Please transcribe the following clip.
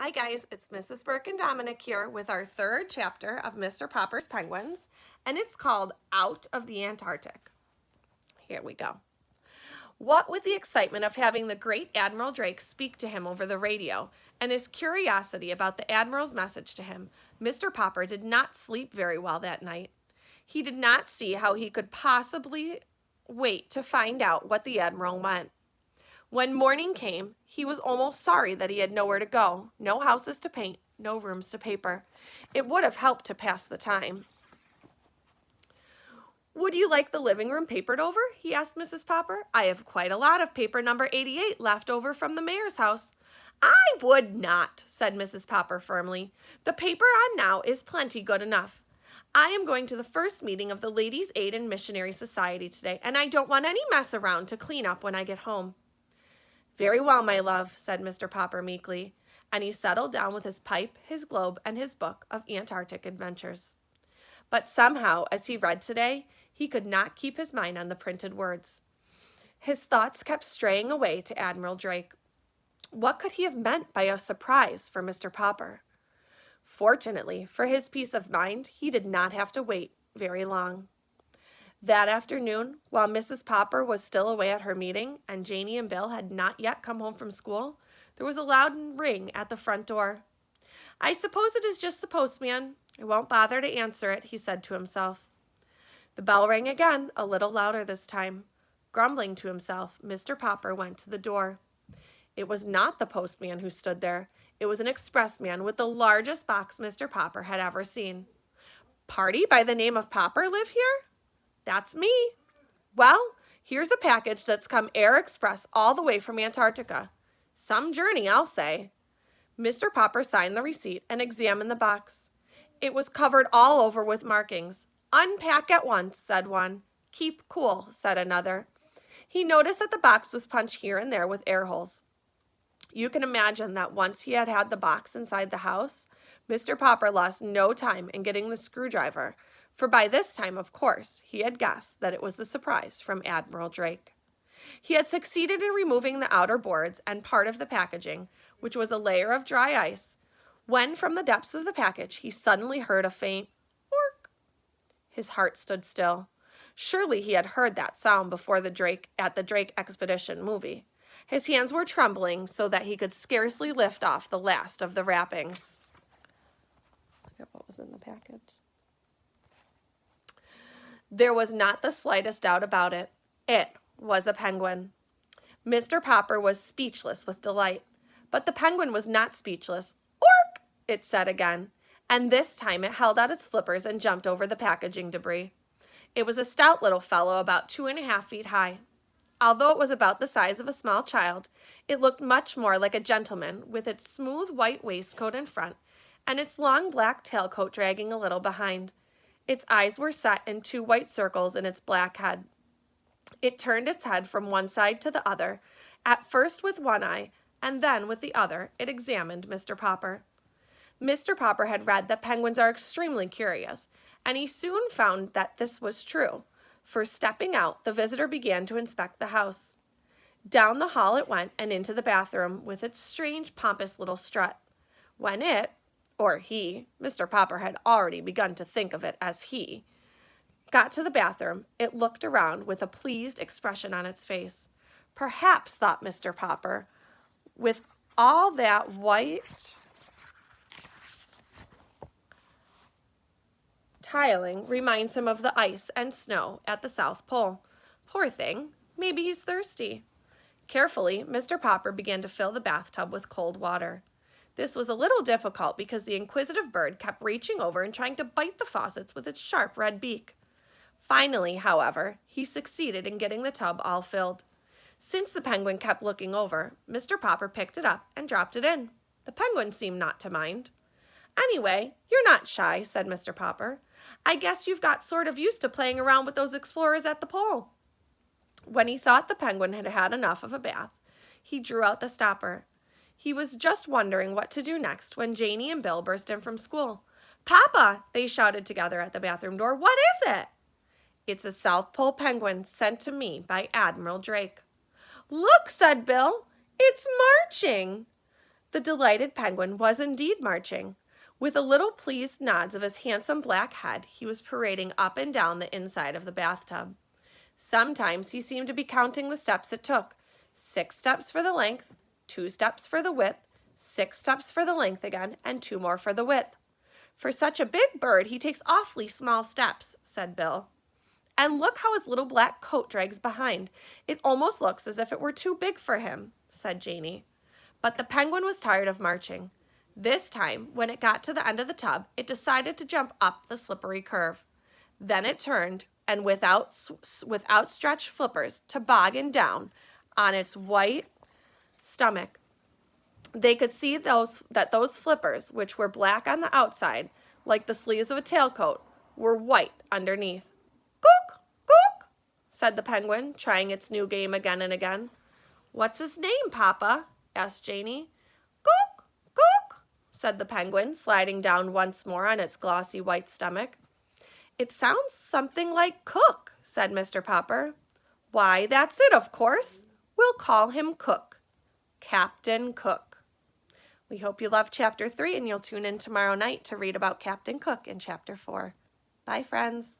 Hi guys, it's Mrs. Burke and Dominic here with our third chapter of Mr. Popper's Penguins, and it's called Out of the Antarctic. Here we go. What with the excitement of having the great Admiral Drake speak to him over the radio and his curiosity about the Admiral's message to him, Mr. Popper did not sleep very well that night. He did not see how he could possibly wait to find out what the Admiral meant. When morning came, he was almost sorry that he had nowhere to go, no houses to paint, no rooms to paper. It would have helped to pass the time. "Would you like the living room papered over?" he asked Mrs. Popper. "I have quite a lot of paper number 88 left over from the mayor's house." "I would not," said Mrs. Popper firmly. "The paper on now is plenty good enough. I am going to the first meeting of the Ladies' Aid and Missionary Society today, and I don't want any mess around to clean up when I get home." "Very well, my love," said Mr. Popper meekly, and he settled down with his pipe, his globe, and his book of Antarctic adventures. But somehow, as he read today, he could not keep his mind on the printed words. His thoughts kept straying away to Admiral Drake. What could he have meant by a surprise for Mr. Popper? Fortunately, for his peace of mind, he did not have to wait very long. That afternoon, while Mrs. Popper was still away at her meeting and Janie and Bill had not yet come home from school, there was a loud ring at the front door. "I suppose it is just the postman. I won't bother to answer it," he said to himself. The bell rang again, a little louder this time. Grumbling to himself, Mr. Popper went to the door. It was not the postman who stood there. It was an expressman with the largest box Mr. Popper had ever seen. "Party by the name of Popper live here?" "That's me." "Well, here's a package that's come Air Express all the way from Antarctica. Some journey, I'll say." Mr. Popper signed the receipt and examined the box. It was covered all over with markings. "Unpack at once," said one. "Keep cool," said another. He noticed that the box was punched here and there with air holes. You can imagine that once he had had the box inside the house, Mr. Popper lost no time in getting the screwdriver, for by this time, of course, he had guessed that it was the surprise from Admiral Drake. He had succeeded in removing the outer boards and part of the packaging, which was a layer of dry ice, when from the depths of the package he suddenly heard a faint "ork." His heart stood still. Surely he had heard that sound before at the Drake Expedition movie. His hands were trembling so that he could scarcely lift off the last of the wrappings. Look at what was in the package. There was not the slightest doubt about it. It was a penguin. Mr. Popper was speechless with delight, but the penguin was not speechless. "Ork!" it said again, and this time it held out its flippers and jumped over the packaging debris. It was a stout little fellow about 2.5 feet high. Although it was about the size of a small child, it looked much more like a gentleman, with its smooth white waistcoat in front and its long black tailcoat dragging a little behind. Its eyes were set in 2 white circles in its black head. It turned its head from one side to the other, at first with one eye, and then with the other it examined Mr. Popper. Mr. Popper had read that penguins are extremely curious, and he soon found that this was true, for stepping out, the visitor began to inspect the house. Down the hall it went and into the bathroom with its strange, pompous little strut. When it, or he, Mr. Popper had already begun to think of it as he, got to the bathroom, it looked around with a pleased expression on its face. Perhaps, thought Mr. Popper, with all that white tiling reminds him of the ice and snow at the South Pole. Poor thing, maybe he's thirsty. Carefully, Mr. Popper began to fill the bathtub with cold water. This was a little difficult because the inquisitive bird kept reaching over and trying to bite the faucets with its sharp red beak. Finally, however, he succeeded in getting the tub all filled. Since the penguin kept looking over, Mr. Popper picked it up and dropped it in. The penguin seemed not to mind. "Anyway, you're not shy," said Mr. Popper. "I guess you've got sort of used to playing around with those explorers at the pole." When he thought the penguin had had enough of a bath, he drew out the stopper. He was just wondering what to do next when Janie and Bill burst in from school. "Papa!" they shouted together at the bathroom door. "What is it?" "It's a South Pole penguin sent to me by Admiral Drake." "Look," said Bill. "It's marching." The delighted penguin was indeed marching. With a little pleased nods of his handsome black head, he was parading up and down the inside of the bathtub. Sometimes he seemed to be counting the steps it took. 6 steps for the length, 2 steps for the width, 6 steps for the length again, and 2 more for the width. For such a big bird, he takes awfully small steps, said Bill. And look how his little black coat drags behind. It almost looks as if it were too big for him, said Janey. But the penguin was tired of marching. This time, when it got to the end of the tub, it decided to jump up the slippery curve. Then it turned, and with outstretched flippers, tobogganed down on its white stomach. They could see that those flippers, which were black on the outside, like the sleeves of a tailcoat, were white underneath. "Cook, cook," said the penguin, trying its new game again and again. "What's his name, Papa?" asked Janey. "Cook, cook," said the penguin, sliding down once more on its glossy white stomach. "It sounds something like Cook," said Mr. Popper. "Why, that's it, of course. We'll call him Cook. Captain Cook." We hope you love Chapter 3 and you'll tune in tomorrow night to read about Captain Cook in Chapter 4. Bye, friends.